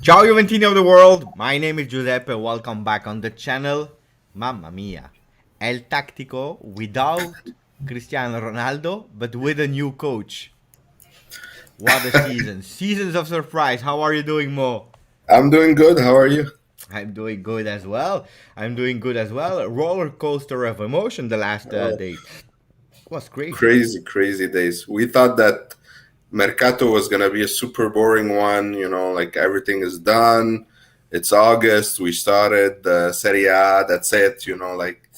Ciao Juventini of the world, my name is Giuseppe, welcome back on the channel. Mamma mia, El Tactico without Cristiano Ronaldo, but with a new coach. What a season, seasons of surprise. How are you doing, Mo? I'm doing good. How are you? I'm doing good as well. I'm doing good as well. Roller coaster of emotion the last Oh, days. Was crazy. crazy, crazy days. We thought that Mercato was gonna be a super boring one. Like everything is done. It's August. We started the Serie A. That's it. Like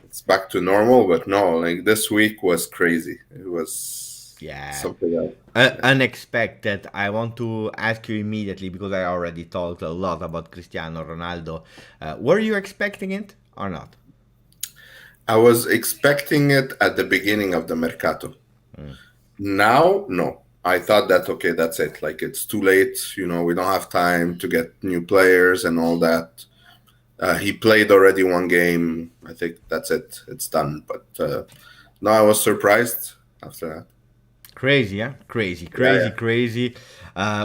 it's back to normal. But no, like this week was crazy. It was Yeah, something else. Yeah. unexpected. I want to ask you immediately because I already talked a lot about Cristiano Ronaldo. Were you expecting it or not? I was expecting it at the beginning of the Mercato. Mm. Now, no. I thought that okay, that's it. Like it's too late. We don't have time to get new players and all that. He played already one game. I think that's it. It's done. But no, I was surprised after that. Crazy, yeah? Crazy, Yeah, crazy, yeah, crazy.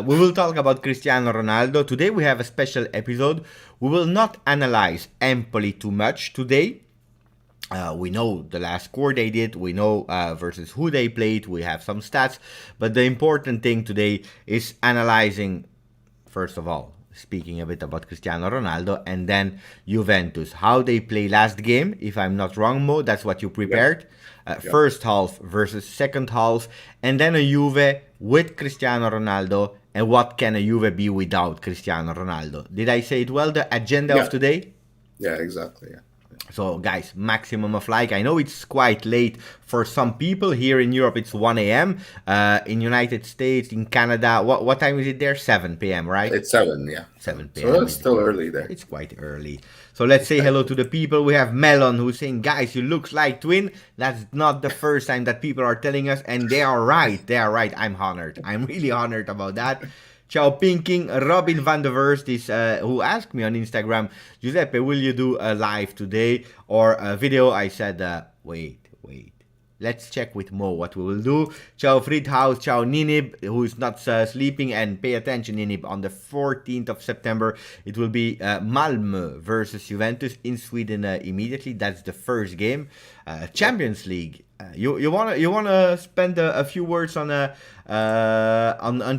We will talk about Cristiano Ronaldo. Today we have a special episode. We will not analyze Empoli too much today. We know the last score they did. We know versus who they played. We have some stats. But the important thing today is analyzing, first of all, speaking a bit about Cristiano Ronaldo, and then Juventus. How they play last game, if I'm not wrong, Mo, that's what you yeah, prepared. yeah. First half versus second half, and then a Juve with Cristiano Ronaldo. And what can a Juve be without Cristiano Ronaldo? Did I say it well? The agenda of Yeah, today? yeah, exactly. Yeah. So, guys, maximum of like. I know it's quite late for some people here in Europe. It's 1 a.m. In United States, in Canada, what time is it there? 7 p.m. Right? It's 7, yeah. 7 7. So p.m. it's is still early there. it's quite early. So let's say hello to the people. We have Melon who's saying, guys, you look like twin. That's not the first time that people are telling us, and they are right. They are right. I'm honored. I'm really honored about that. Ciao Pinking, Robin van der Verst is who asked me on Instagram, Giuseppe, will you do a live today or a video? I said, wait. Let's check with Mo what we will do. Ciao Friedhouse, ciao Ninib, who is not sleeping, and pay attention, Ninib. On the 14th of September, it will be Malmö versus Juventus in Sweden immediately. That's the first game. Yep. Champions League. You wanna spend a few words on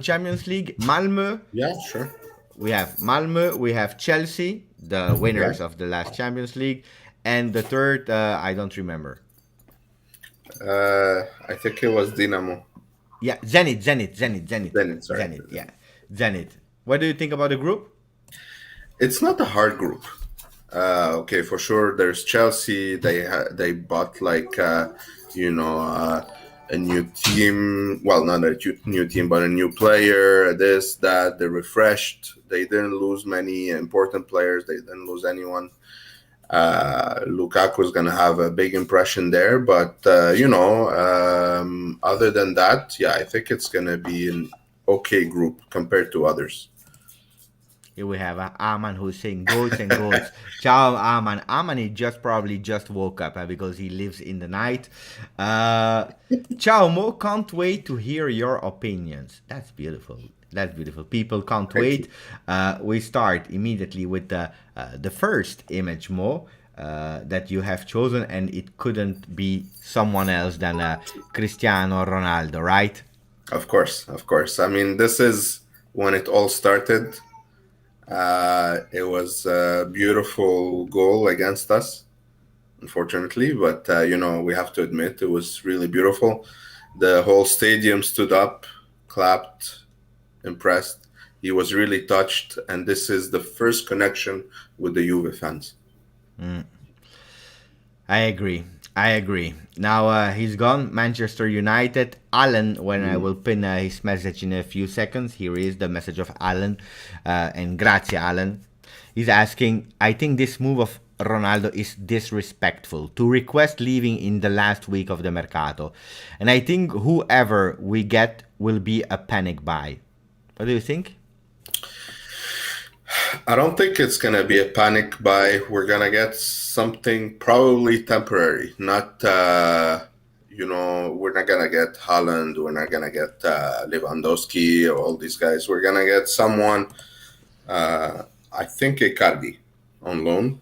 Champions League? Malmö. Yeah, sure. We have Malmö. We have Chelsea, the Yeah. winners of the last Champions League, and the third I don't remember. I think it was Dynamo. Yeah, Zenit, Then it's right. Zenit. Yeah, Zenit. What do you think about the group? It's not a hard group. Okay, for sure. There's Chelsea. They bought like a new team. Well, not a new team, but a new player. This that they refreshed. They didn't lose many important players. They didn't lose anyone. Lukaku's gonna have a big impression there, but other than that, yeah, I think it's gonna be an okay group compared to others. Here we have Aman who's saying goats and goats. Ciao, Aman. Aman he just probably just woke up because he lives in the night. Uh, Ciao, Mo. Can't wait to hear your opinions. That's beautiful. That's beautiful. People can't Thank you. wait. We start immediately with the first image, Mo, that you have chosen, and it couldn't be someone else than Cristiano Ronaldo, right? Of course, of course. I mean, this is when it all started. It was a beautiful goal against us, unfortunately, but we have to admit it was really beautiful. The whole stadium stood up, clapped, impressed. He was really touched, and this is the first connection with the Juve fans. I agree. I agree. Now he's gone. Manchester United. Alan, when I will pin his message in a few seconds. Here is the message of Alan. And grazie, Alan. He's asking, I think this move of Ronaldo is disrespectful to request leaving in the last week of the Mercato. And I think whoever we get will be a panic buy. What do you think? I don't think it's gonna be a panic buy. We're gonna get something probably temporary. Not, we're not gonna get Holland. We're not gonna get Lewandowski or all these guys. We're gonna get someone. I think Icardi on loan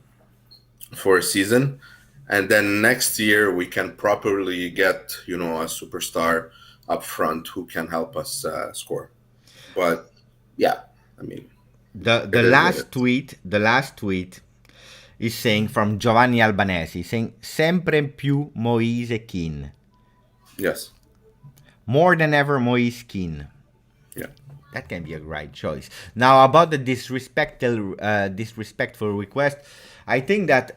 for a season, and then next year we can properly get a superstar up front who can help us score. But yeah, I mean, The it is what it last is. tweet, the last tweet is saying from Giovanni Albanesi, saying sempre più Moise Keane. Yes. More than ever Moise Keane. Yeah. That can be a right choice. Now about the disrespectful request, I think that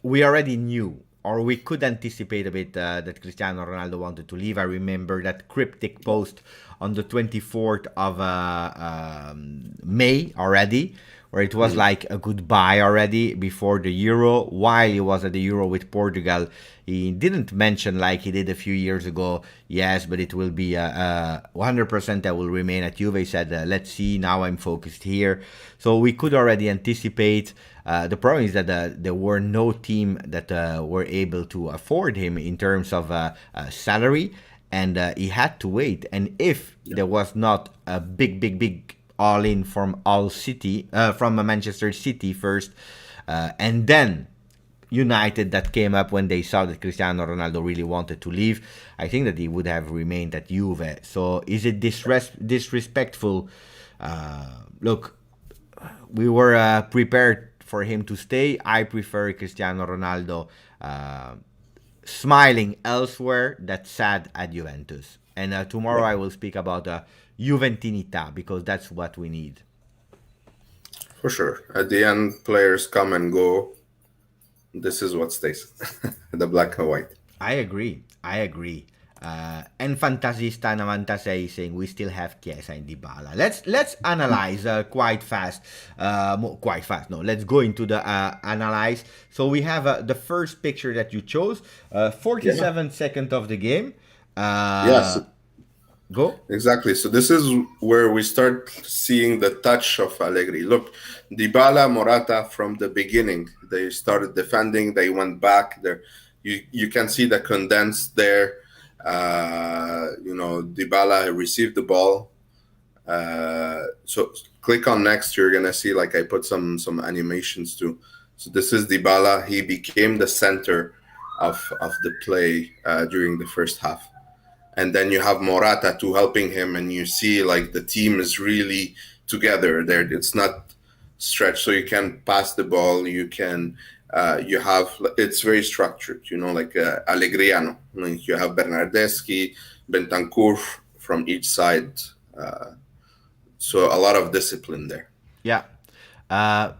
we already knew or we could anticipate a bit that Cristiano Ronaldo wanted to leave. I remember that cryptic post on the 24th of May already, where it was like a goodbye already before the Euro. While he was at the Euro with Portugal, he didn't mention like he did a few years ago, yes, but it will be 100% I will remain at Juve. He said, let's see, now I'm focused here. So we could already anticipate. The problem is that there were no team that were able to afford him in terms of salary, and he had to wait. And if there was not a big all in from Manchester City first, and then United that came up when they saw that Cristiano Ronaldo really wanted to leave, I think that he would have remained at Juve. So is it disrespectful? Look, we were prepared for him to stay. I prefer Cristiano Ronaldo smiling elsewhere that's sad at Juventus. And tomorrow Yeah, I will speak about Juventinità because that's what we need. for sure. At the end, players come and go. This is what stays. The black and white. I agree. I agree. And Fantasista 96 saying we still have Chiesa and Dybala. Let's analyze quite fast. Quite fast. No, let's go into the analyze. So we have the first picture that you chose. Yeah. 47 seconds of the game. Yes, Go. exactly. So this is where we start seeing the touch of Allegri. Look, Dybala, Morata from the beginning, they started defending. They went back. There, you can see the condensed there. Dybala received the ball. So click on next. You're gonna see like I put some animations too. So this is Dybala. He became the center of the play during the first half, and then you have Morata too helping him, and you see like the team is really together there. It's not stretched, so you can pass the ball. You have it's very structured, like Allegriano. Like you have Bernardeschi, Bentancur from each side. So a lot of discipline there. Yeah. Uh,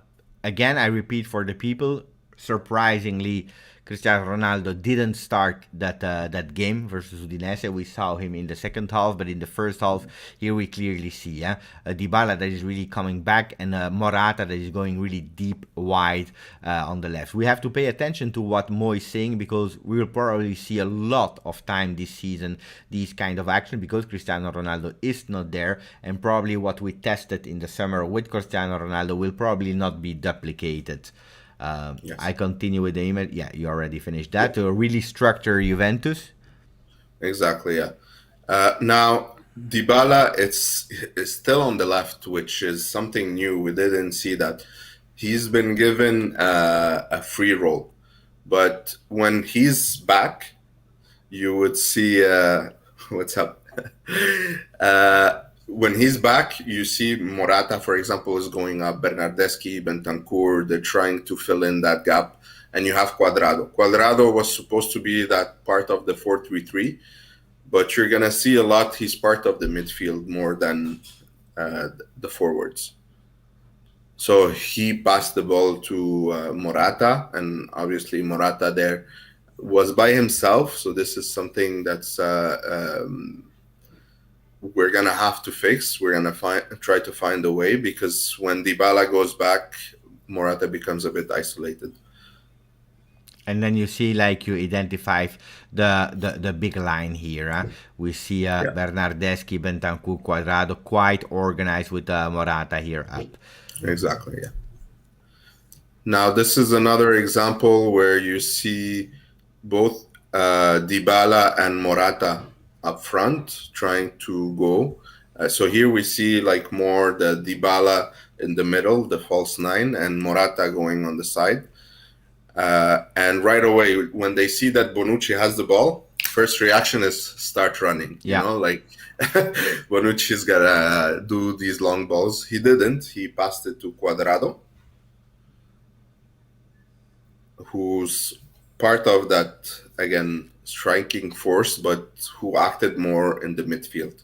Again, I repeat for the people. Surprisingly, Cristiano Ronaldo didn't start that game versus Udinese. We saw him in the second half, but in the first half, here we clearly see Dybala that is really coming back, and Morata that is going really deep wide on the left. We have to pay attention to what Mo is saying because we will probably see a lot of time this season these kind of action because Cristiano Ronaldo is not there, and probably what we tested in the summer with Cristiano Ronaldo will probably not be duplicated. Yes. I continue with the email. Yeah, you already finished that. To really structure Juventus. Exactly. Yeah. Now Dybala, it's still on the left, which is something new. We didn't see that. He's been given a free role, but when he's back, you would see what's up. When he's back, you see Morata, for example, is going up. Bernardeschi, Bentancur, they're trying to fill in that gap. And you have Cuadrado. Cuadrado was supposed to be that part of the 4-3-3, but you're going to see a lot. He's part of the midfield more than the forwards. So he passed the ball to Morata, and obviously Morata there was by himself. So this is something that's we're gonna have to fix. We're gonna try to find a way because when Dybala goes back, Morata becomes a bit isolated. And then you see, like you identify the big line here. We see Yeah, Bernardeschi, Bentancur, Cuadrado quite organized with Morata here up. exactly. Yeah. Now this is another example where you see both Dybala and Morata up front trying to go. So here we see like more the Dybala in the middle, the false nine, and Morata going on the side. And right away, when they see that Bonucci has the ball, first reaction is start running. You Yeah. know, like Bonucci's gotta do these long balls. He didn't. He passed it to Cuadrado, who's part of that, again, striking force, but who acted more in the midfield.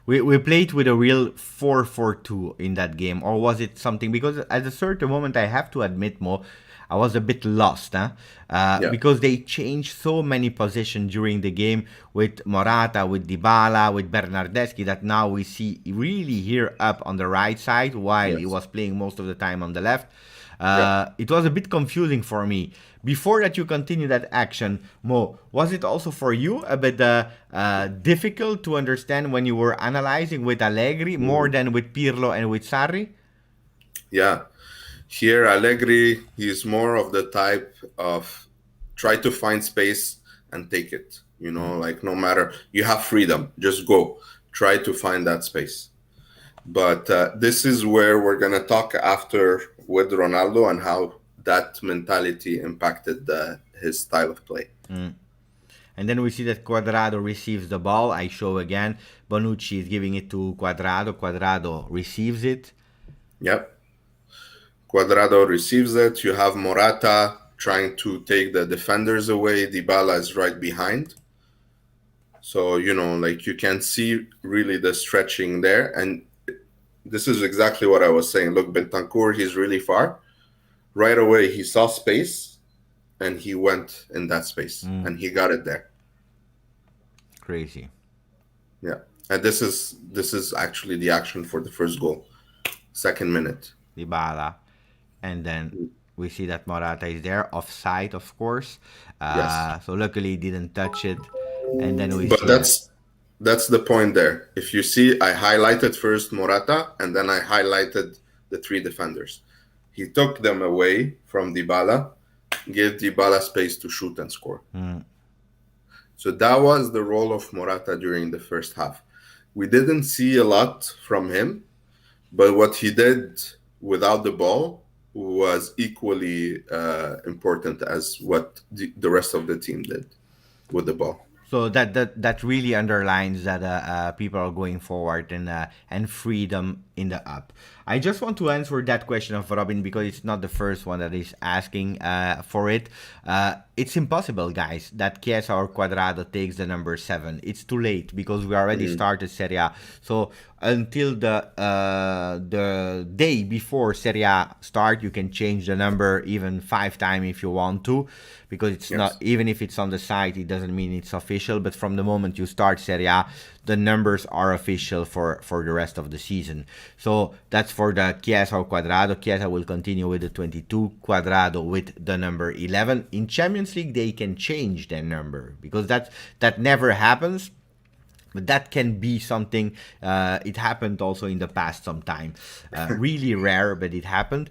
We played with a real 4-4-2 in that game, or was it something? Because at a certain moment, I have to admit, Mo, I was a bit lost, huh? Yeah. Because they changed so many positions during the game with Morata, with Dybala, with Bernardeschi, that now we see really here up on the right side while he Yes. was playing most of the time on the left. Yeah. It was a bit confusing for me. Before that you continue that action, Mo, was it also for you a bit difficult to understand when you were analyzing with Allegri more than with Pirlo and with Sarri? Yeah. Here, Allegri, he's more of the type of try to find space and take it. You know, like no matter, you have freedom, just go. Try to find that space. But this is where we're going to talk after with Ronaldo and how that mentality impacted his style of play. And then we see that Cuadrado receives the ball. I show again. Bonucci is giving it to Cuadrado. Cuadrado receives it. Yep. Cuadrado receives it. You have Morata trying to take the defenders away. Dybala is right behind. So, you know, like you can see really the stretching there. And this is exactly what I was saying. Look, Bentancur, he's really far. Right away, he saw space and he went in that space and he got it there. Crazy. Yeah. And this is actually the action for the first goal. Second minute. Dybala. And then we see that Morata is there, offside, of course. Yes. So luckily he didn't touch it. And then we But see that. that's the point there. If you see, I highlighted first Morata and then I highlighted the three defenders. He took them away from Dybala, gave Dybala space to shoot and score. So that was the role of Morata during the first half. We didn't see a lot from him, but what he did without the ball was equally important as what the rest of the team did with the ball. So that really underlines that people are going forward and freedom in the up. I just want to answer that question of Robin because it's not the first one that is asking for it. It's impossible, guys, that Chiesa or Cuadrado takes the number 7. It's too late because we already started Serie A. So until the day before Serie A start, you can change the number even 5 times if you want to, because it's not, even if it's on the site, it doesn't mean it's official. But from the moment you start Serie A, the numbers are official for the rest of the season. So that's for the Chiesa or Cuadrado. Chiesa will continue with the 22, Cuadrado with the number 11. In Champions League, they can change their number because that never happens. But that can be something. It happened also in the past sometime. Really rare, but it happened.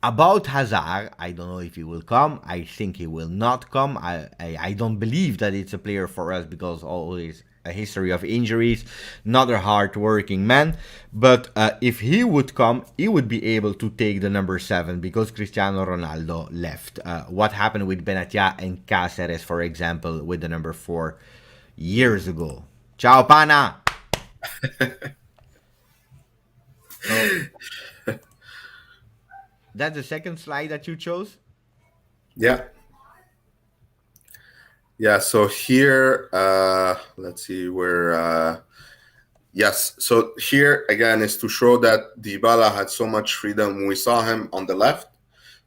About Hazard, I don't know if he will come. I think he will not come. I don't believe that it's a player for us because always a history of injuries, not a hard-working man. But if he would come, he would be able to take the number 7 because Cristiano Ronaldo left. What happened with Benatia and Cáceres, for example, with the number 4 years ago. Ciao, pana! That's the second slide that you chose? Yeah. Yeah, so here, let's see where, yes. So here, again, is to show that Dybala had so much freedom. We saw him on the left.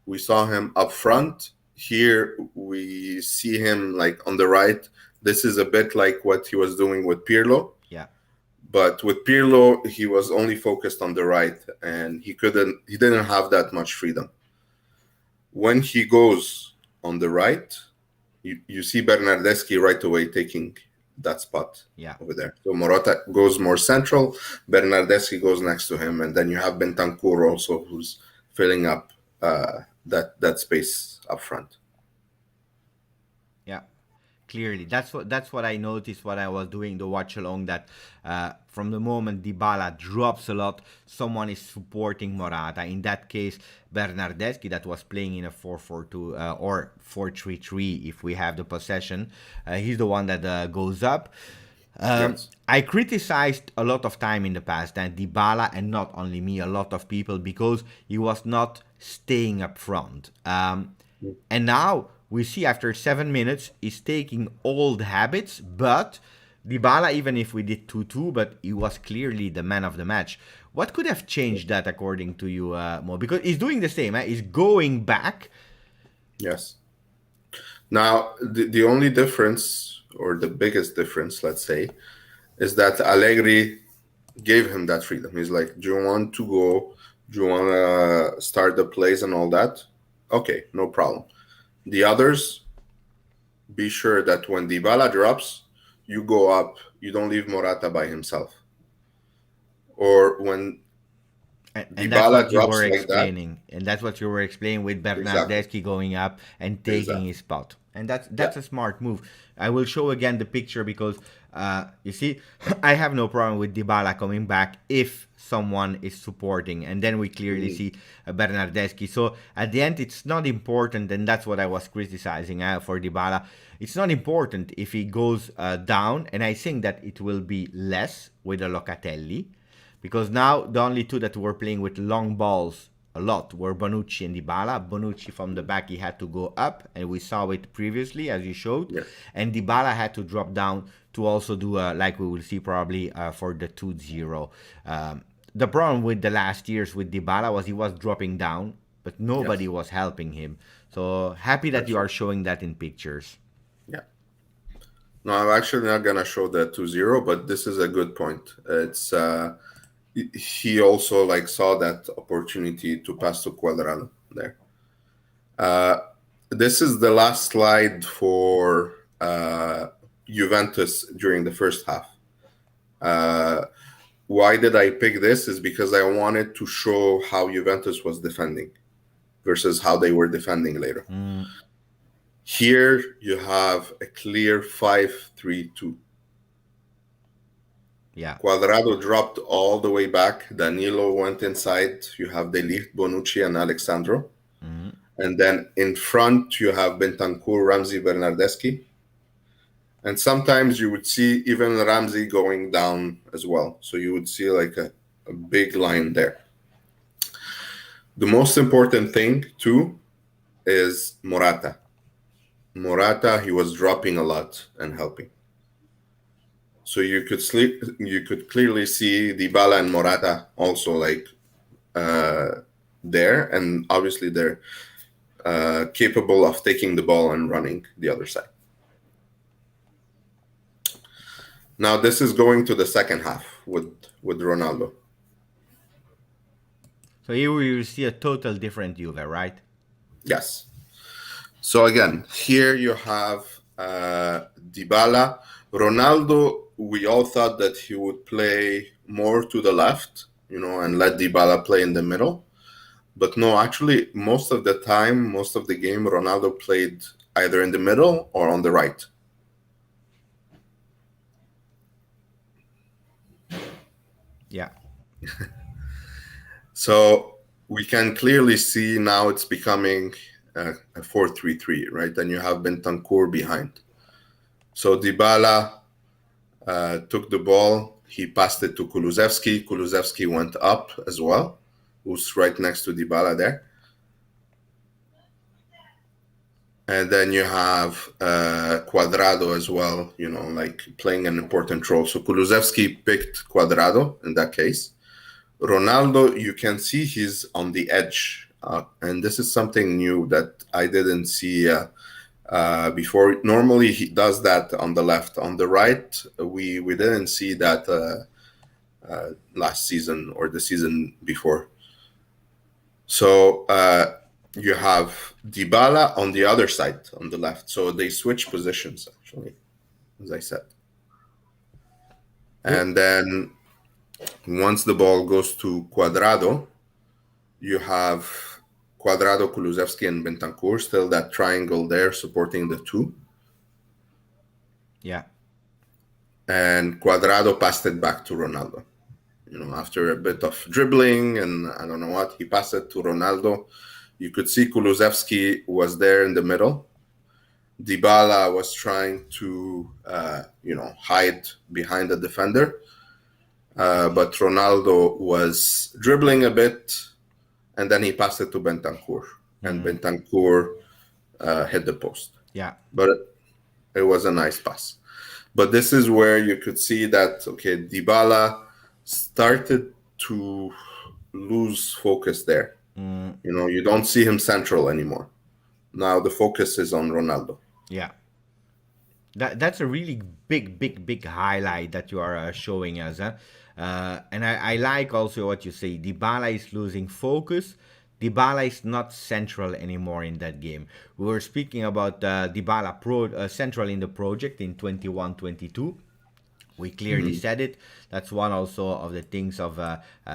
We saw him up front. Here, we see him like on the right. This is a bit like what he was doing with Pirlo. Yeah. But with Pirlo, he was only focused on the right, and he didn't have that much freedom. When he goes on the right, you see Bernardeschi right away taking that spot over there. So Morata goes more central, Bernardeschi goes next to him, and then you have Bentancur also who's filling up that space up front. Yeah. Clearly, that's what I noticed when I was doing the watch along. That from the moment Dybala drops a lot, someone is supporting Morata. In that case, Bernardeschi, that was playing in a 4-4-2 or 4-3-3 if we have the possession. He's the one that goes up. Yes. I criticized a lot of time in the past that Dybala, and not only me, a lot of people, because he was not staying up front. And now we see after 7 minutes, he's taking old habits, but Dybala, even if we did 2-2, but he was clearly the man of the match. What could have changed that according to you, Mo? Because he's doing the same, he's going back. Yes. Now, the only difference, or the biggest difference, let's say, is that Allegri gave him that freedom. He's like, do you want to go? Do you want to start the plays and all that? Okay, no problem. The others, be sure that when Dybala drops, you go up. You don't leave Morata by himself. Or when And that's Dybala what you were drops like that, explaining. And that's what you were explaining with exactly, Bernardeschi going up and taking exactly, his spot. And yeah, that's a smart move. I will show again the picture because you see, I have no problem with Dybala coming back if someone is supporting. And then we clearly Mhm. see Bernardeschi. So at the end, it's not important, and that's what I was criticizing for Dybala. It's not important if he goes down, and I think that it will be less with a Locatelli. Because now the only two that were playing with long balls a lot were Bonucci and Dybala. Bonucci from the back, he had to go up, and we saw it previously as you showed. Yeah, And Dybala had to drop down to also do, like we will see probably for the 2-0. The problem with the last years with Dybala was he was dropping down, but nobody yes, was helping him. So happy that that's you right. are showing that in pictures. Yeah. No, I'm actually not gonna show the 2-0, but this is a good point. It's he also like saw that opportunity to pass to Cuadrado there. Uh, this is the last slide for Juventus during the first half. Why did I pick this? Is because I wanted to show how Juventus was defending versus how they were defending later. Mm, Here you have a clear 5-3-2. yeah. Cuadrado dropped all the way back. Danilo went inside. You have De Ligt, Bonucci, and Alexandro. Mm, And then in front, you have Bentancur, Ramsey, Bernardeschi. And sometimes you would see even Ramsey going down as well. So you would see like a big line there. The most important thing, too, is Morata. Morata, he was dropping a lot and helping. So you could clearly see Dybala and Morata also like there, and obviously they're capable of taking the ball and running the other side. Now this is going to the second half with Ronaldo. So here we will see a total different Juve, right? Yes. So again, here you have Dybala. Ronaldo, we all thought that he would play more to the left, and let Dybala play in the middle. But no, actually, most of the time, most of the game, Ronaldo played either in the middle or on the right. Yeah. So we can clearly see now it's becoming a 4-3-3, right? And you have Bentancur behind. So Dybala took the ball. He passed it to Kulusevski. Kulusevski went up as well, who's right next to Dybala there. And then you have Cuadrado as well, like playing an important role. So Kulusevski picked Cuadrado in that case. Ronaldo, you can see he's on the edge. And this is something new that I didn't see before. Normally he does that on the left. On the right, we didn't see that last season or the season before. So you have Dybala on the other side, on the left. So they switch positions, actually, as I said. And then once the ball goes to Cuadrado, you have Cuadrado, Kulusevski, and Bentancur, still that triangle there supporting the two. Yeah. and Cuadrado passed it back to Ronaldo. After a bit of dribbling and I don't know what, he passed it to Ronaldo. You could see Kulusevski was there in the middle. Dybala was trying to, hide behind the defender. But Ronaldo was dribbling a bit, and then he passed it to Bentancur. And Bentancur hit the post. Yeah. But it was a nice pass. But this is where you could see that, okay, Dybala started to lose focus there. You don't see him central anymore. Now the focus is on Ronaldo. Yeah. That's a really big highlight that you are showing us. And I like also what you say. Dybala is losing focus. Dybala is not central anymore in that game. We were speaking about Dybala central in the project in 21-22. We clearly said it. That's one also of the things of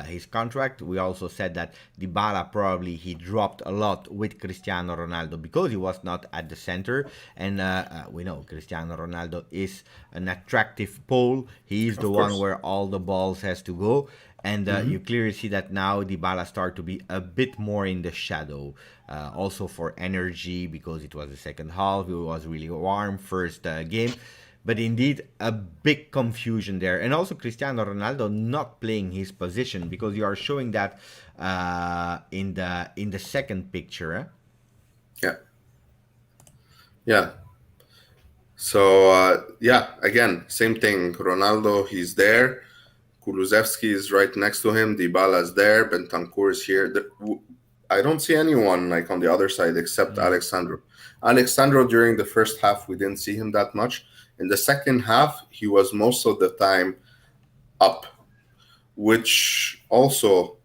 his contract. We also said that Dybala probably he dropped a lot with Cristiano Ronaldo because he was not at the center. And we know Cristiano Ronaldo is an attractive pole. He is the one where all the balls has to go. And you clearly see that now Dybala start to be a bit more in the shadow. Also for energy because it was the second half. It was really warm first game. But indeed, a big confusion there. And also Cristiano Ronaldo not playing his position because you are showing that in the second picture. Yeah. Yeah. So, again, same thing. Ronaldo, he's there. Kulusevski is right next to him. Dybala is there. Bentancur is here. I don't see anyone like on the other side except Alexandro. Alexandro, during the first half, we didn't see him that much. In the second half, he was most of the time up, which also,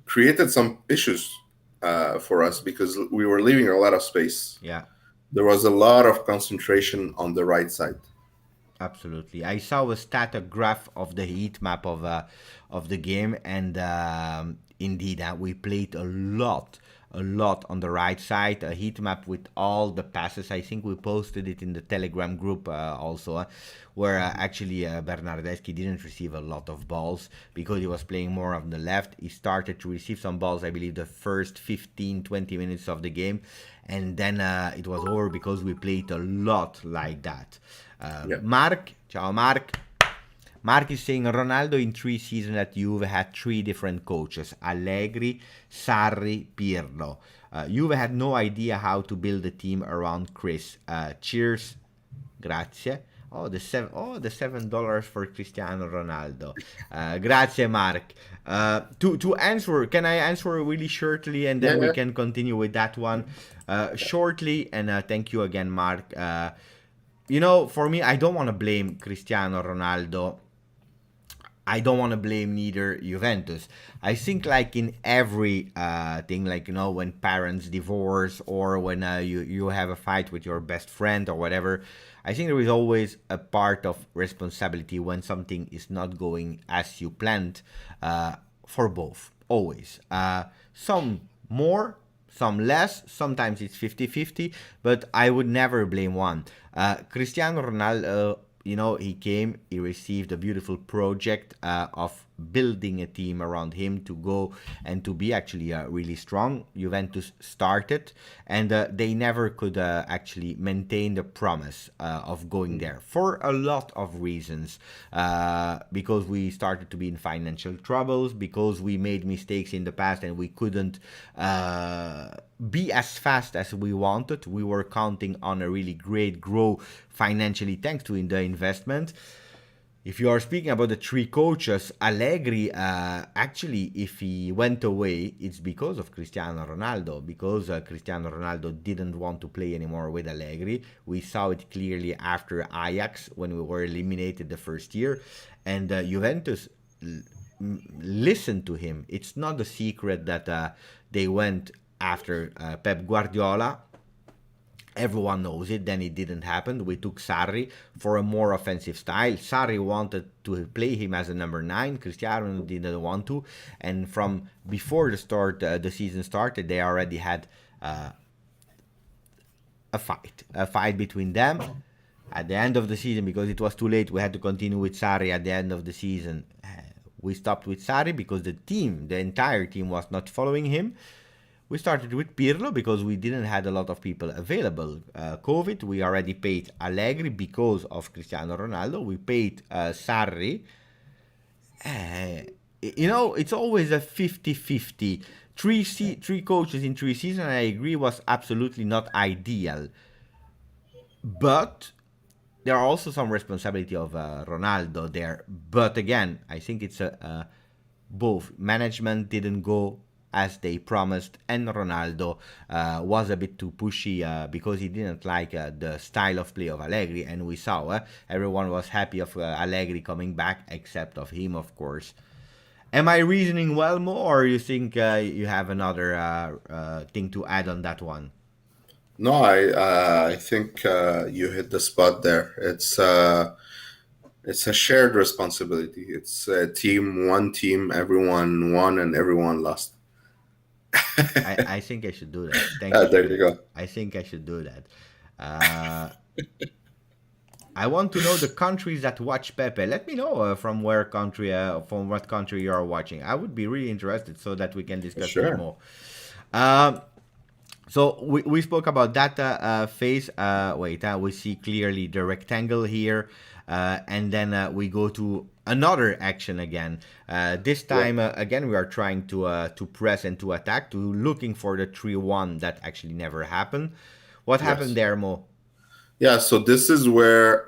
created some issues for us because we were leaving a lot of space. Yeah. There was a lot of concentration on the right side. Absolutely. I saw a graph of the heat map of the game, and indeed, we played a lot on the right side. A heat map with all the passes. I think we posted it in the Telegram group also, where actually Bernardeschi didn't receive a lot of balls because he was playing more on the left. He started to receive some balls, I believe, the first 15-20 minutes of the game, and then it was over because we played a lot like that. Mark, ciao Mark. Mark is saying Ronaldo in 3 seasons at Juve had 3 different coaches: Allegri, Sarri, Pirlo. Juve had no idea how to build a team around Chris. Cheers, grazie. The $7 for Cristiano Ronaldo. Grazie, Mark. To answer, can I answer really shortly, and then we can continue with that one shortly. And thank you again, Mark. For me, I don't want to blame Cristiano Ronaldo. I don't want to blame neither Juventus. I think like in every thing, like, when parents divorce or when you have a fight with your best friend or whatever, I think there is always a part of responsibility when something is not going as you planned for both, always. Some more, some less, sometimes it's 50-50, but I would never blame one. Cristiano Ronaldo, he came, he received a beautiful project of building a team around him to go and to be actually really strong. Juventus started, and they never could actually maintain the promise of going there for a lot of reasons. Because we started to be in financial troubles, because we made mistakes in the past and we couldn't be as fast as we wanted. We were counting on a really great growth financially thanks to the investment. If you are speaking about the 3 coaches, Allegri, actually, if he went away, it's because of Cristiano Ronaldo, because Cristiano Ronaldo didn't want to play anymore with Allegri. We saw it clearly after Ajax when we were eliminated the first year, and Juventus listened to him. It's not a secret that they went after Pep Guardiola. Everyone knows it. Then it didn't happen. We took Sarri for a more offensive style. Sarri wanted to play him as a number 9. Cristiano didn't want to. And from before the season started, they already had a fight between them. At the end of the season, because it was too late, we had to continue with Sarri at the end of the season. We stopped with Sarri because the entire team was not following him. We started with Pirlo because we didn't had a lot of people available. COVID, we already paid Allegri because of Cristiano Ronaldo. We paid Sarri. It's always a 50-50. Three coaches in 3 seasons, I agree, was absolutely not ideal. But there are also some responsibility of Ronaldo there. But again, I think it's both. Management didn't go as they promised, and Ronaldo was a bit too pushy because he didn't like the style of play of Allegri, and we saw everyone was happy of Allegri coming back, except of him, of course. Am I reasoning well, Mo, or you think you have another thing to add on that one? No, I think you hit the spot there. It's a shared responsibility. It's a team, one team, everyone won and everyone lost. I think I should do that. Thank you. There you go. I think I should do that. I want to know the countries that watch Pepe. Let me know from what country you are watching. I would be really interested so that we can discuss Sure. it more. So we spoke about that phase. We see clearly the rectangle here. And then we go to another action again. This time, again, we are trying to press and to attack, to looking for the 3-1 that actually never happened. What happened there, Mo? Yeah, so this is where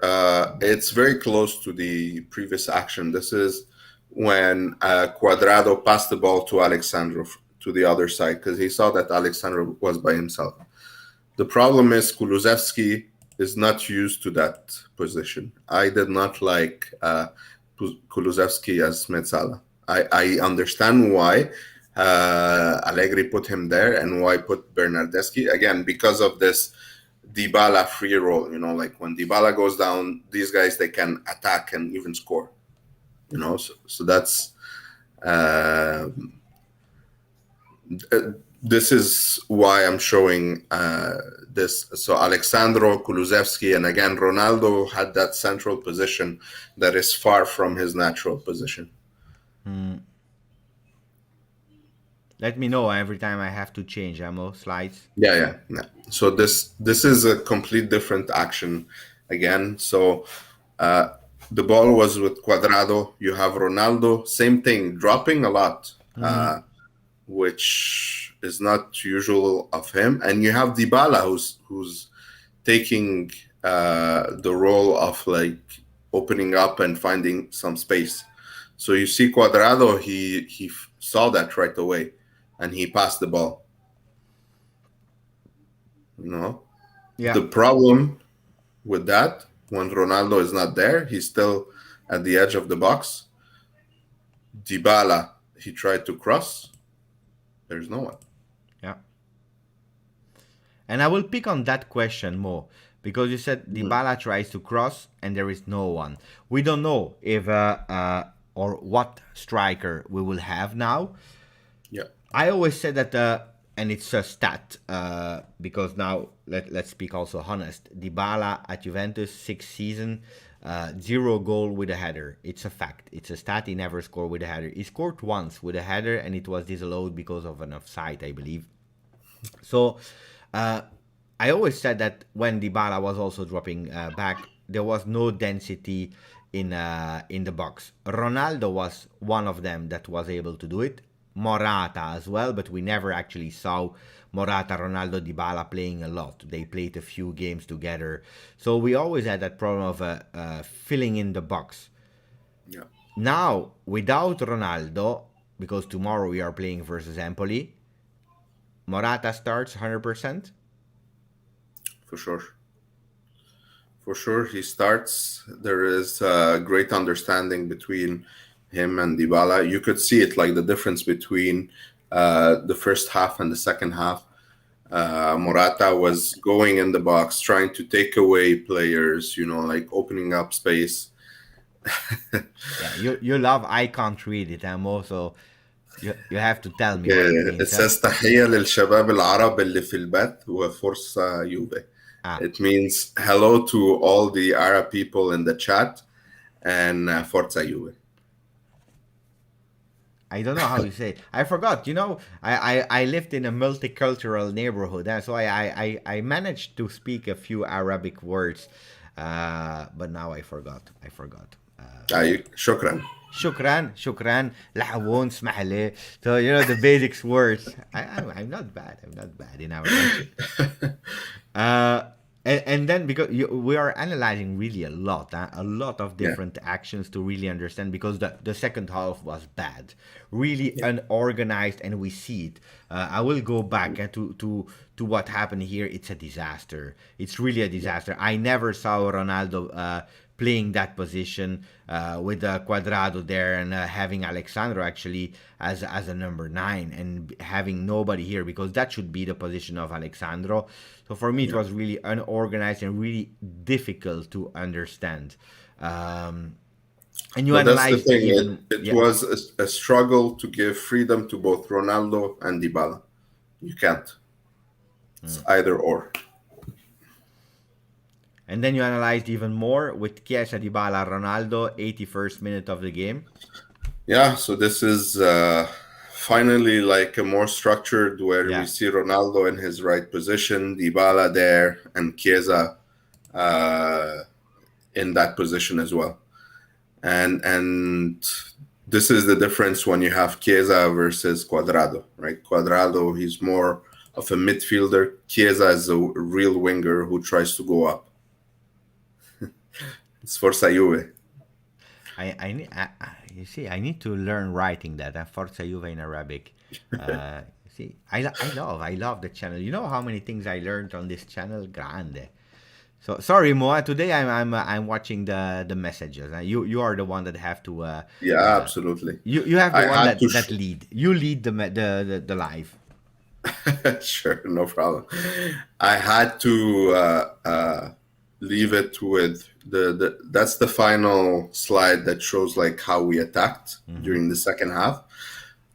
it's very close to the previous action. This is when Cuadrado passed the ball to Alexandro to the other side because he saw that Alexandro was by himself. The problem is Kulusevski is not used to that position. I did not like Kulusevski as Mezzala. I understand why Allegri put him there and why put Bernardeschi. Again, because of this Dybala free roll. Like when Dybala goes down, these guys, they can attack and even score. So that's... this is why I'm showing this. So Alexandro, Kulusevski, and again, Ronaldo had that central position that is far from his natural position. Let me know every time I have to change ammo slides. Yeah. So this is a complete different action again. So the ball was with Cuadrado. You have Ronaldo, same thing, dropping a lot. Which is not usual of him, and you have Dybala who's taking the role of like opening up and finding some space. So you see Cuadrado, he saw that right away, and he passed the ball. Yeah. The problem with that, when Ronaldo is not there, he's still at the edge of the box. Dybala, he tried to cross. There's no one. Yeah. And I will pick on that question more because you said Dybala tries to cross and there is no one. We don't know if or what striker we will have now. Yeah. I always said that, and it's a stat because now let's speak also honest. Dybala at Juventus 6 season. 0 goal with a header. It's a fact. It's a stat. He never scored with a header. He scored once with a header and it was disallowed because of an offside, I believe. So I always said that when Dybala was also dropping back, there was no density in the box. Ronaldo was one of them that was able to do it. Morata as well, but we never actually saw Morata, Ronaldo, Dybala playing a lot. They played a few games together. So we always had that problem of filling in the box. Yeah. Now, without Ronaldo, because tomorrow we are playing versus Empoli, Morata starts 100%? For sure. For sure, he starts. There is a great understanding between him and Dybala. You could see it, like the difference between the first half and the second half. Morata was going in the box, trying to take away players, like opening up space. Yeah, you love I can't read it, and also you have to tell me Yeah, what it means. it says تحية للشباب العرب اللي في البث وفرصة يوفي. Ah, It means hello to all the Arab people in the chat and Forza Juve. I don't know how you say it. I forgot. I lived in a multicultural neighborhood, so I managed to speak a few Arabic words, but now I forgot. I forgot. Shukran. Shukran, shukran, la'awon, smahale. So, the basics words. I'm not bad. I'm not bad in our country. Uh, and then because we are analyzing really a lot of Yeah. different actions to really understand, because the second half was bad, really Yeah. unorganized, and we see it. I will go back to what happened here. It's a disaster. It's really a disaster. I never saw Ronaldo playing that position with Cuadrado there, and having Alexandro actually as a number 9, and having nobody here, because that should be the position of Alexandro. So for me, it Yeah. was really unorganized and really difficult to understand. And you But that's the analyzed thing. even, It yeah. was a struggle to give freedom to both Ronaldo and Dybala. You can't. It's either or. And then you analyzed even more with Chiesa, Dybala, Ronaldo, 81st minute of the game. Yeah, so this is finally like a more structured, where we Yeah. see Ronaldo in his right position, Dybala there, and Chiesa in that position as well. And this is the difference when you have Chiesa versus Cuadrado, right? Cuadrado, he's more of a midfielder. Chiesa is a real winger who tries to go up. It's Forza Juve. You see, I need to learn writing that. Forza Juve in Arabic. See, I love the channel. You know how many things I learned on this channel? Grande. So sorry, Moa. Today I'm watching the messages. You are the one that have to. Yeah, absolutely. You have the I one had to that lead. You lead the live. Sure, no problem. I had to leave it with the that's the final slide that shows like how we attacked during the second half.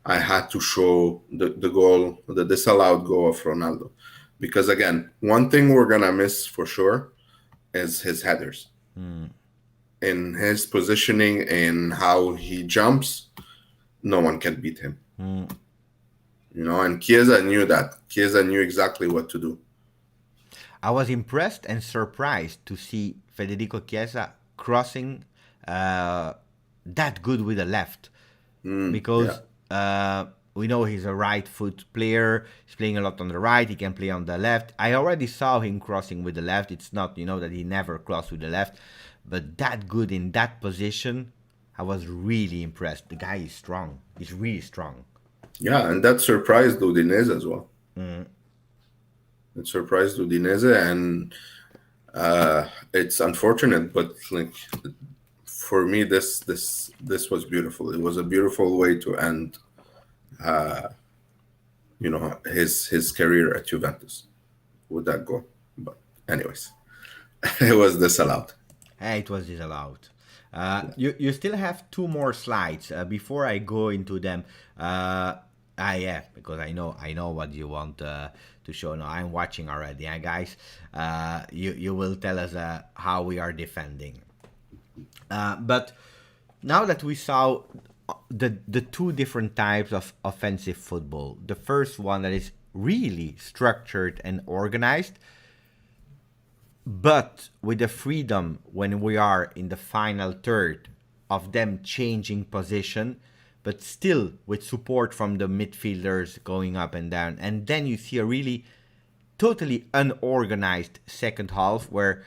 I had to show the goal, the disallowed goal of Ronaldo, because again, one thing we're gonna miss for sure is his headers. In his positioning, in how he jumps, no one can beat him. And Chiesa knew that. Chiesa knew exactly what to do. I was impressed and surprised to see Federico Chiesa crossing that good with the left, because we know he's a right foot player. He's playing a lot on the right. He can play on the left. I already saw him crossing with the left. It's not, that he never crossed with the left, but that good in that position, I was really impressed. The guy is strong. He's really strong. Yeah, and that surprised Udinese as well. It surprised Udinese, and it's unfortunate, but like for me, this was beautiful. It was a beautiful way to end, his career at Juventus with that goal. But anyways, it was disallowed. It was disallowed. You still have 2 more slides before I go into them. Yeah, because I know what you want to show now. I'm watching already, guys. You will tell us how we are defending. But now that we saw the 2 different types of offensive football, the first one that is really structured and organized, but with the freedom when we are in the final third of them changing position, but still with support from the midfielders going up and down. And then you see a really totally unorganized second half where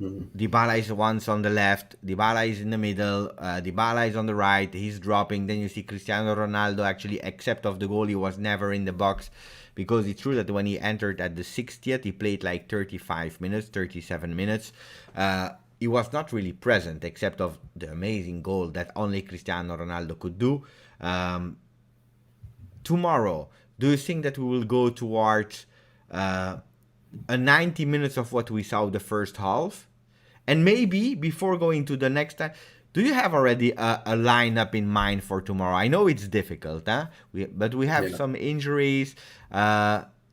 Dybala is once on the left, Dybala is in the middle, Dybala is on the right, he's dropping. Then you see Cristiano Ronaldo actually, except of the goal, he was never in the box. Because it's true that when he entered at the 60th, he played like 35 minutes, 37 minutes. He was not really present, except of the amazing goal that only Cristiano Ronaldo could do. Tomorrow, do you think that we will go towards a 90 minutes of what we saw the first half? And maybe before going to the next time, do you have already a lineup in mind for tomorrow? I know it's difficult, but we have some injuries.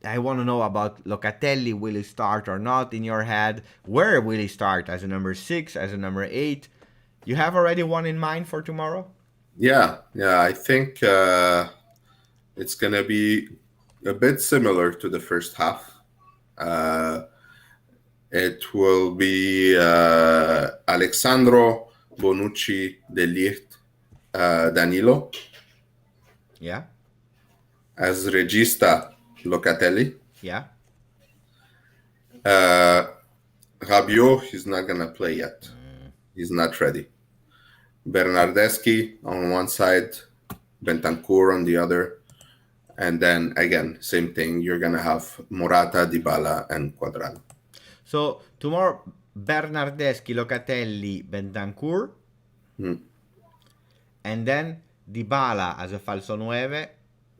I want to know about Locatelli. Will he start or not in your head? Where will he start? As a number 6, as a number 8? You have already one in mind for tomorrow? Yeah, I think it's gonna be a bit similar to the first half. It will be Alexandro, Bonucci, De Ligt, Danilo. Yeah. As regista, Locatelli. Yeah. Rabiot, he's not gonna play yet. He's not ready. Bernardeschi on one side, Bentancur on the other. And then again, same thing. You're gonna have Morata, Dybala, and Quadrado. So tomorrow, Bernardeschi, Locatelli, Bentancur, and then Dybala as a falso 9.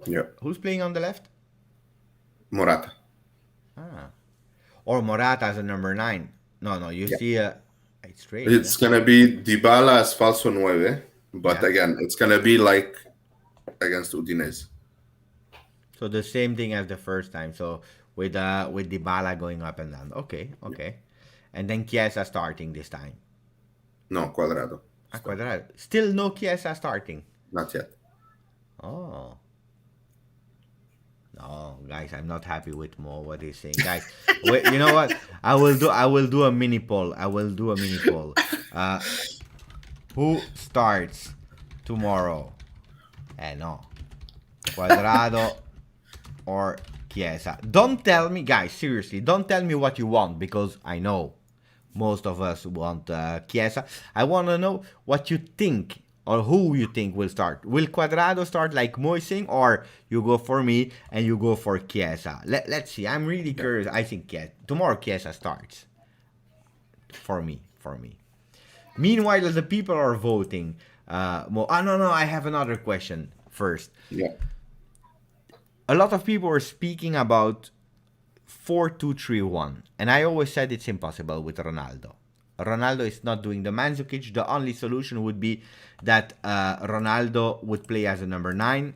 Yeah. Who's playing on the left? Morata. Or Morata as a number 9. No, you see it's strange. It's gonna be Dybala as falso 9, but again, it's gonna be like against Udinese. So the same thing as the first time. So with Dybala going up and down. Okay. And then Chiesa starting this time. No, Quadrado. Quadrado. Still no Chiesa starting. Not yet. Oh. No, guys, I'm not happy with Mo. What he's saying, guys. Wait, you know what? I will do a mini poll. Who starts tomorrow? No, Quadrado or Chiesa. Don't tell me, guys. Seriously, don't tell me what you want, because I know most of us want Chiesa. I want to know what you think, or who you think will start. Will Quadrado start like Moising, or you go for me and you go for Chiesa? Let's see. I'm really curious. I think tomorrow Chiesa starts. For me. Meanwhile, the people are voting. No. I have another question first. Yeah. A lot of people are speaking about 4-2-3-1, and I always said it's impossible with Ronaldo. Ronaldo is not doing the Mandzukic. The only solution would be that Ronaldo would play as a number 9,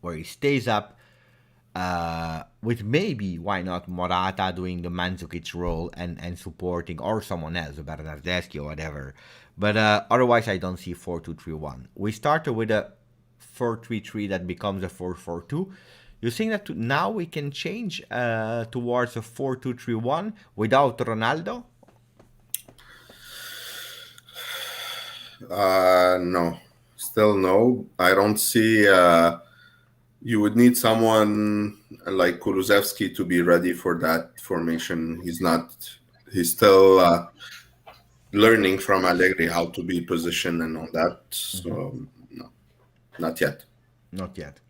where he stays up, with maybe, why not, Morata doing the Mandzukic role and supporting, or someone else, Bernardeschi or whatever. But otherwise, I don't see 4-2-3-1. We started with a 4-3-3 that becomes a 4-4-2. You think that now we can change towards a 4-2-3-1 without Ronaldo? No, still no. I don't see. You would need someone like Kulusevski to be ready for that formation. He's not. He's still learning from Allegri how to be positioned and all that. So no, not yet. Not yet.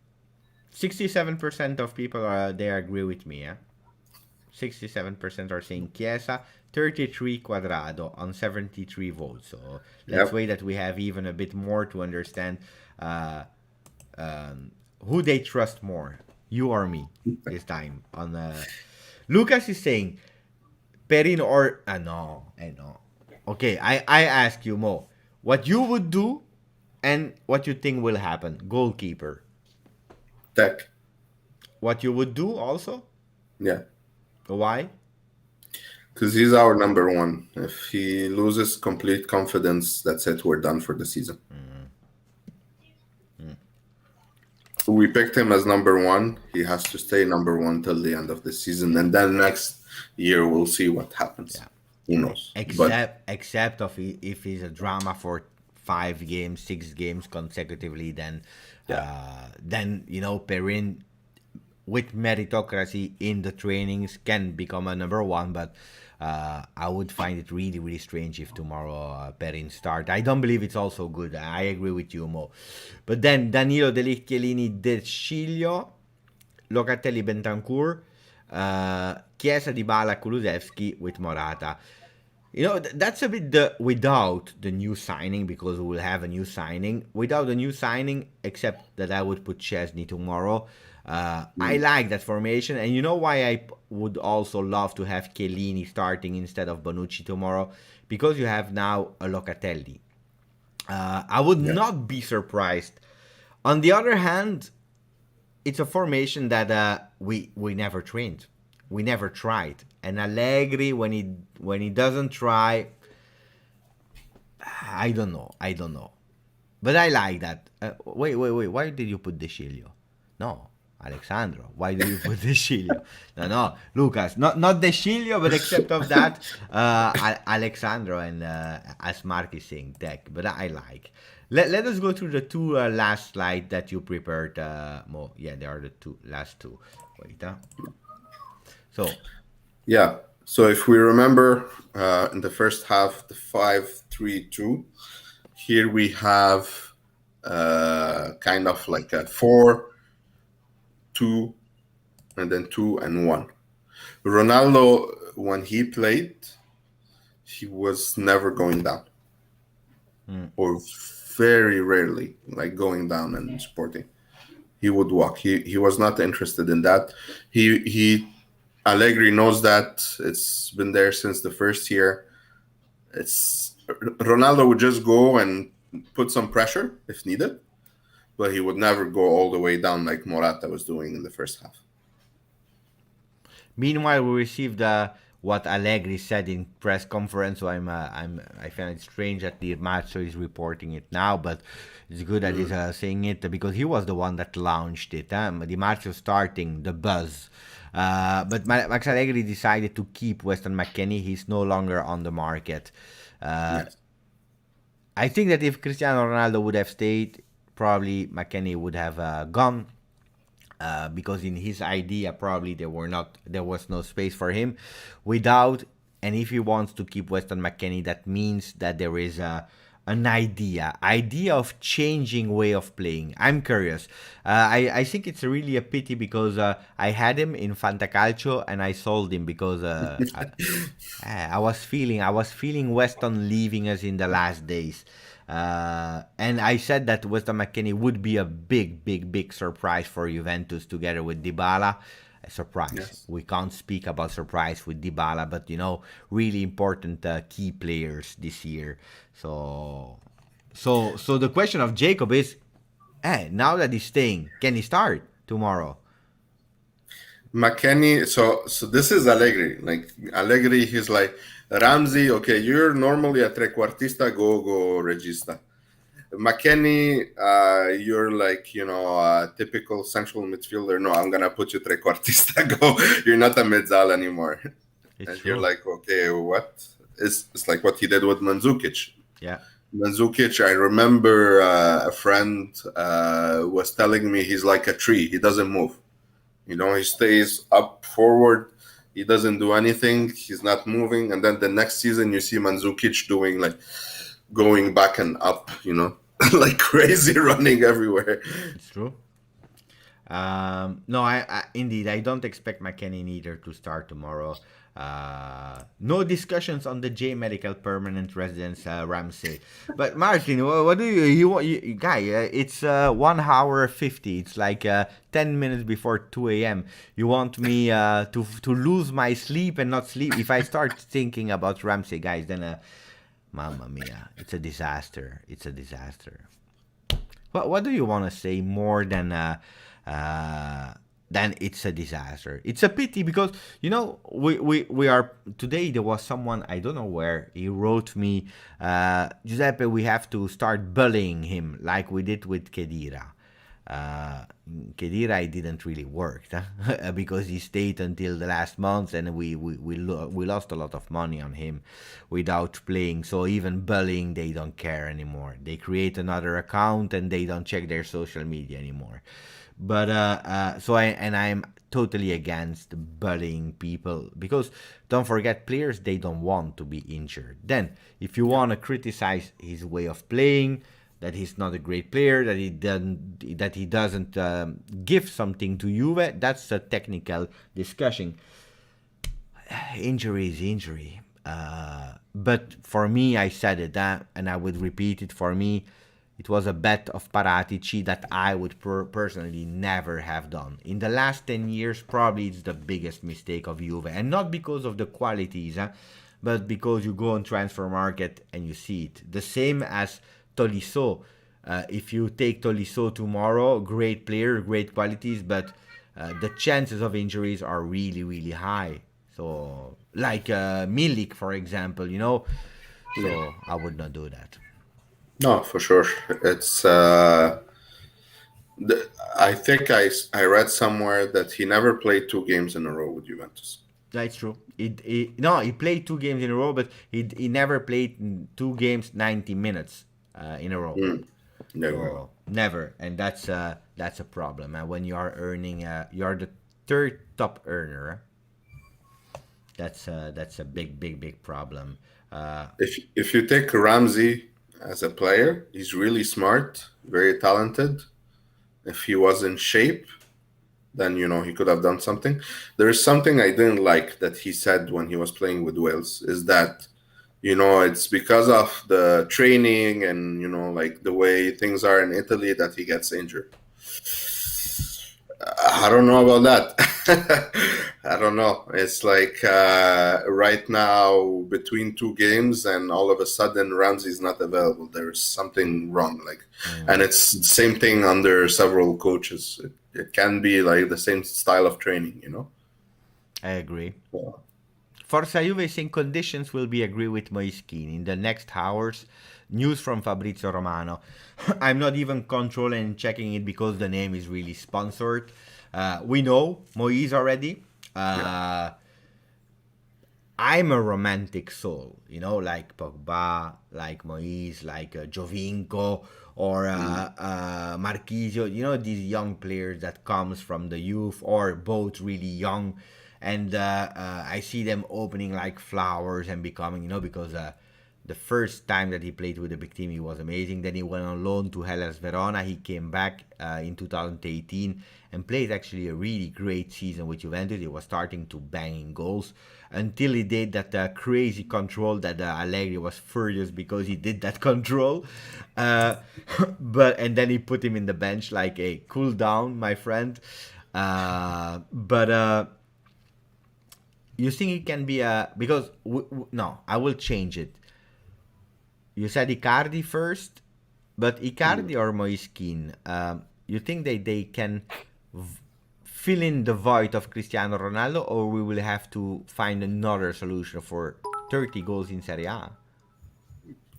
67% of people they agree with me. 67% are saying Chiesa, 33 Quadrado on 73 votes. So let's wait that we have even a bit more to understand who they trust more, you or me, this time. Lucas is saying Perin or no. Okay, I ask you, Mo, what you would do and what you think will happen. Goalkeeper. Tech. What you would do also? Yeah. Why? Because he's our number 1. If he loses complete confidence, that's it. We're done for the season. We picked him as number 1. He has to stay number 1 till the end of the season, and then next year we'll see what happens. Yeah. Who knows? Except if he's a drama for 5 games, 6 games consecutively, then Perin, with meritocracy in the trainings, can become a number 1, but I would find it really, really strange if tomorrow Perin start. I don't believe it's also good. I agree with you, Mo. But then Danilo, De Ligt, Chiellini, De Sciglio, Locatelli, Bentancur, Chiesa, Dybala, Kulusevski with Morata. That's a bit without the new signing, because we will have a new signing. Without the new signing, except that I would put Chesney tomorrow. I like that formation, and you know why I would also love to have Chiellini starting instead of Bonucci tomorrow? Because you have now a Locatelli. I would not be surprised. On the other hand, it's a formation that we never trained, we never tried, and Allegri when he doesn't try, I don't know, but I like that. Wait, why did you put De Sciglio? No, Alexandro, why did you put De Sciglio? No, Lucas, not De Sciglio, but except of that, Alexandro and as Mark is saying, Deck, but I like. Let us go through the two last slides that you prepared, Mo. Yeah, they are the last two. Wait, so Yeah. So if we remember in the first half, the 5-3-2, here we have kind of like a 4-2 and then 2-1. Ronaldo, when he played, he was never going down, or very rarely like going down and supporting. He would walk. He was not interested in that. He Allegri knows that. It's been there since the first year. It's Ronaldo would just go and put some pressure if needed, but he would never go all the way down like Morata was doing in the first half. meanwhile, we received what Allegri said in press conference. So I find it strange that the Macho is reporting it now, but it's good that he's saying it because he was the one that launched it. Di Marzio starting the buzz. But Max Allegri decided to keep Weston McKennie. He's no longer on the market. Yes. I think that if Cristiano Ronaldo would have stayed, probably McKennie would have gone. Because in his idea probably there was no space for him without, and if he wants to keep Weston McKennie, that means that there is an idea of changing way of playing. I'm curious. I think it's really a pity because I had him in Fantacalcio and I sold him because I was feeling Weston leaving us in the last days. And I said that Weston McKennie would be a big surprise for Juventus together with Dybala. A surprise. Yes. We can't speak about surprise with Dybala, but really important key players this year. So the question of Jacob is, now that he's staying, can he start tomorrow? McKennie, so this is Allegri. Like Allegri, he's like, Ramsey, okay, you're normally a trequartista, go regista. McKennie, you're like, a typical central midfielder. No, I'm gonna put you trequartista, go. You're not a mezzala anymore. It's And true. you're like, okay, what? It's like what he did with Mandzukic. Yeah. Mandzukic, I remember a friend was telling me he's like a tree. He doesn't move. He stays up forward. He doesn't do anything. He's not moving. And then the next season, you see Mandzukic doing like going back and up, like crazy, running everywhere. It's true. No, I indeed I don't expect McKennie neither to start tomorrow. No discussions on the J Medical permanent residence, Ramsey. But Martin, what do you guy? It's 1 hour 50. It's like 10 minutes before 2 a.m. You want me to lose my sleep and not sleep? If I start thinking about Ramsey, guys, then mamma mia, it's a disaster. It's a disaster. What do you want to say more than it's a disaster? It's a pity because we are today. There was someone, I don't know where, he wrote me, Giuseppe, we have to start bullying him like we did with Khedira. Khedira, it didn't really work because he stayed until the last month and we lost a lot of money on him without playing. So even bullying, they don't care anymore. They create another account and they don't check their social media anymore. But I'm totally against bullying people because don't forget, players, they don't want to be injured. Then if you want to criticize his way of playing, that he's not a great player, that he doesn't give something to Juve, that's a technical discussion. Injury is injury. But for me, I said it, and I would repeat it. For me, it was a bet of Paratici that I would personally never have done. In the last 10 years, probably it's the biggest mistake of Juve. And not because of the qualities, but because you go on transfer market and you see it. The same as Tolisso. If you take Tolisso tomorrow, great player, great qualities, but the chances of injuries are really, really high. So, like Milik, for example, so I would not do that. No, for sure. It's. I think I read somewhere that he never played 2 games in a row with Juventus. That's true. No, he played 2 games in a row, but he never played 2 games 90 minutes in a row. Mm, never. So never, and that's a problem. And when you are earning, you are the third top earner. That's a big problem. If you take Ramsey as a player, he's really smart, very talented. If he was in shape, then he could have done something. There is something I didn't like that he said when he was playing with Wales, is that it's because of the training and like the way things are in Italy that he gets injured. I don't know about that. I don't know. It's like right now between 2 games, and all of a sudden Ramsey's not available. There's something wrong. And it's the same thing under several coaches. It can be like the same style of training. I agree. Yeah. Forza Juve saying conditions will be agreed with Moiskin in the next hours. News from Fabrizio Romano. I'm not even controlling and checking it because the name is really sponsored. We know Moise already. I'm a romantic soul, like Pogba, like Moise, like Jovinko or Marquisio. These young players that comes from the youth or both really young. And I see them opening like flowers and becoming, because the first time that he played with the big team, he was amazing. Then he went on loan to Hellas Verona. He came back in 2018 and played actually a really great season with Juventus. He was starting to bang in goals until he did that crazy control that Allegri was furious because he did that control. And then he put him in the bench like, hey, cool down, my friend. You think it can be because no, I will change it. You said Icardi first, but Icardi or Moiskin, you think they can fill in the void of Cristiano Ronaldo, or we will have to find another solution for 30 goals in Serie A?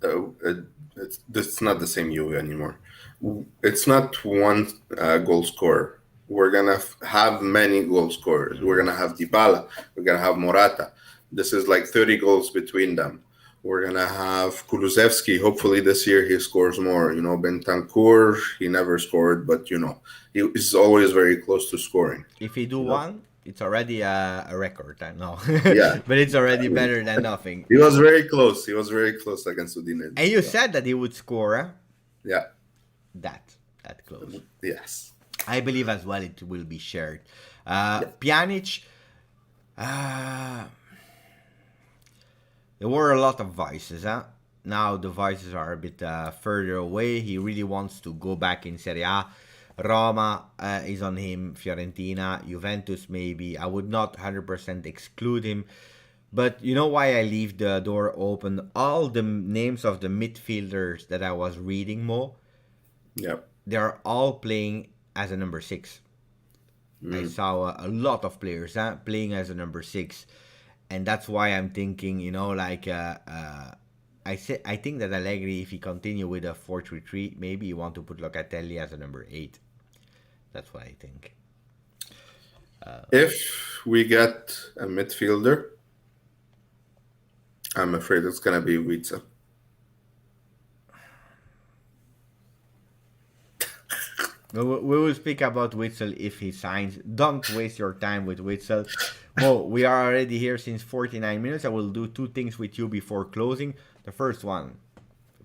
It's not the same Juve anymore. It's not one goal scorer. We're gonna have many goal scorers. We're gonna have Dybala. We're gonna have Morata. This is like 30 goals between them. We're gonna have Kulusevski. Hopefully this year he scores more. Bentancur, he never scored, but he's always very close to scoring. If he do one, it's already a record. I know. Yeah, but it's already better than nothing. He was very close. He was very close against Udinese. And you said that he would score. Huh? Yeah. That close. Yes. I believe as well it will be shared. Pjanic, there were a lot of voices. Now the voices are a bit further away. He really wants to go back in Serie A. Roma is on him. Fiorentina, Juventus maybe. I would not 100% exclude him. But you know why I leave the door open? All the names of the midfielders that I was reading, Mo, they're all playing as a number 6. I saw a lot of players playing as a number 6, and that's why I'm thinking, I think that Allegri, if he continue with a 4-3-3, maybe you want to put Locatelli as a number 8. That's what I think. If we get a midfielder, I'm afraid it's gonna be Witzel. We will speak about Witzel if he signs. Don't waste your time with Witzel. Well, we are already here since 49 minutes. I will do 2 things with you before closing. The first one,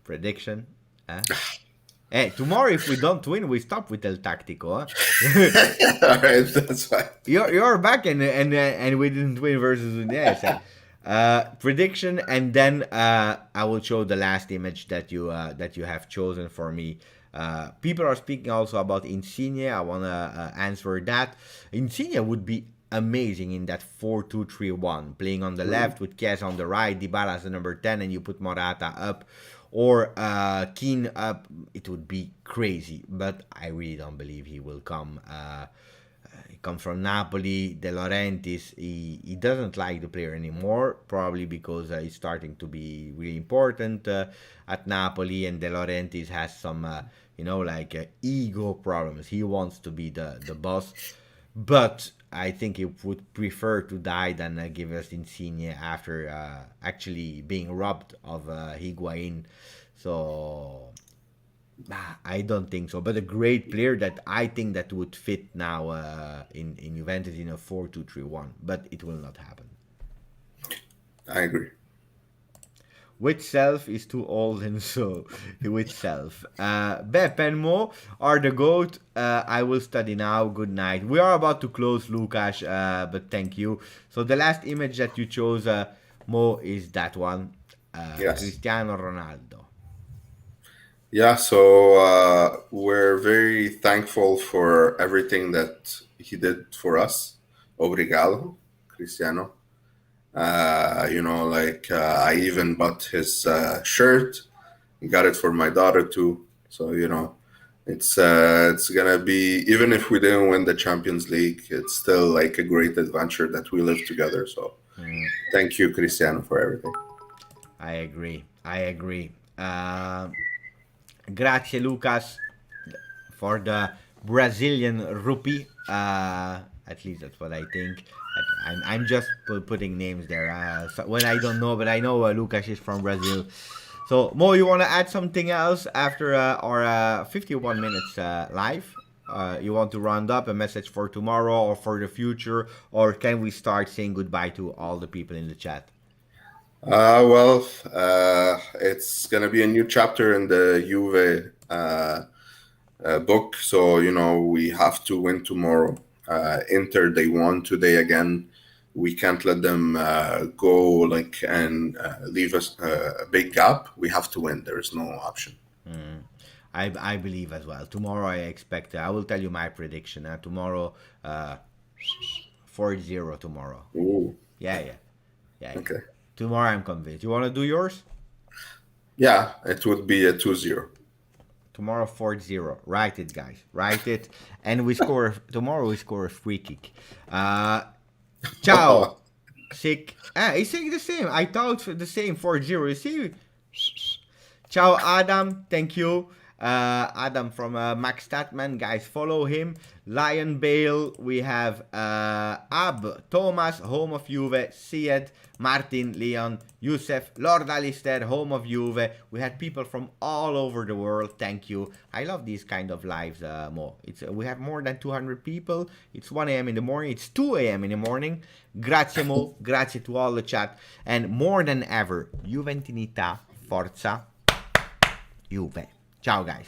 prediction. Hey, tomorrow if we don't win, we stop with El Tactico. All right, that's fine. You're back and we didn't win versus Udinese. Prediction, and then I will show the last image that you have chosen for me. People are speaking also about Insigne. I want to answer that. Insigne would be amazing in that 4-2-3-1, playing on the left with Chiesa on the right, Dybala as the number 10, and you put Morata up. or Keane up, it would be crazy. But I really don't believe he will come. He comes from Napoli. De Laurentiis, he doesn't like the player anymore, probably because he's starting to be really important at Napoli, and De Laurentiis has some, ego problems. He wants to be the boss, but I think he would prefer to die than give us Insigne after actually being robbed of Higuain. So I don't think so. But a great player that I think that would fit now in Juventus in a 4-2-3-1. But it will not happen. I agree. Which self is too old and so which self? Bep and Mo are the GOAT. I will study now. Good night. We are about to close, Lukasz, but thank you. So the last image that you chose, Mo, is that one. Yes. Cristiano Ronaldo. Yeah, so we're very thankful for everything that he did for us. Obrigado, Cristiano. I even bought his shirt, got it for my daughter too. So it's gonna be, even if we didn't win the Champions League, it's still like a great adventure that we live together. So thank you, Cristiano, for everything. I agree. Grazie, Lucas, for the Brazilian rupee. At least that's what I think. I'm just putting names there. So when I don't know, but I know Lucas is from Brazil. So, Mo, you want to add something else after our 51 minutes live? You want to round up a message for tomorrow or for the future? Or can we start saying goodbye to all the people in the chat? It's gonna be a new chapter in the Juve book. So we have to win tomorrow. Inter, they won today again. We can't let them go and leave us a big gap. We have to win. There is no option. I believe as well. Tomorrow I expect. I will tell you my prediction. Tomorrow, 4-0 tomorrow. Ooh. Yeah. Okay. Tomorrow I'm convinced. You want to do yours? Yeah, it would be a 2-0. Tomorrow 4-0. Write it, guys. Write it. And we score tomorrow. We score a free kick. Ciao. Sick. He's saying the same. I thought the same 4-0. You see? Ciao, Adam. Thank you. Adam from Max Statman. Guys, follow him. Lion Bale. We have Ab, Thomas, home of Juve, Syed, Martin, Leon, Youssef, Lord Alistair, home of Juve. We had people from all over the world. Thank you. I love these kind of lives, Mo. We have more than 200 people. It's 1 a.m. in the morning. It's 2 a.m. in the morning. Grazie, Mo. Grazie to all the chat. And more than ever, Juventinità, forza, Juve. Ciao, guys.